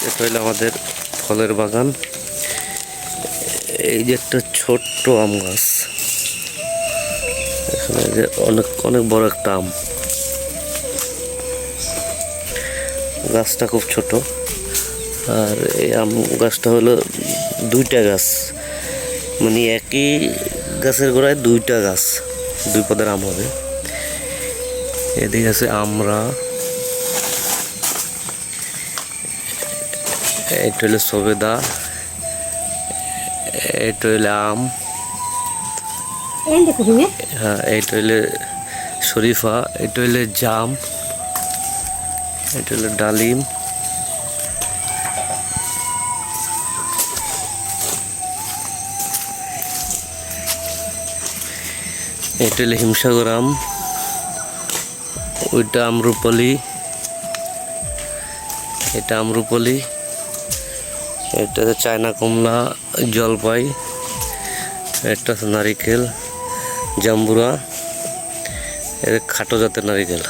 এটা হলো আমাদের ফলের বাগান। এই যে একটা ছোট্ট আম গাছ, এখানে যে অনেক অনেক বড় একটা আম গাছটা, খুব ছোট। আর এই আম গাছটা হলো দুইটা গাছ, মানে একই গাছের গোড়ায় দুইটা গাছ, দুই পদের আম হবে। এদিকে আছে আমরা, এটা হলো সবেদা, এটা হইলে আম, হ্যাঁ এইটা হইলে শরীফা, এটা হইলে জাম, এটা হইলে ডালিম, এটা হইলে হিমসাগর আম, ওইটা আম্রপলি, এটা আম্রপলি, এটা চায়না কমলা, জলপাই, এটা নারিকেল, জাম্বুরা, এটা খাটো জাতের নারিকেল।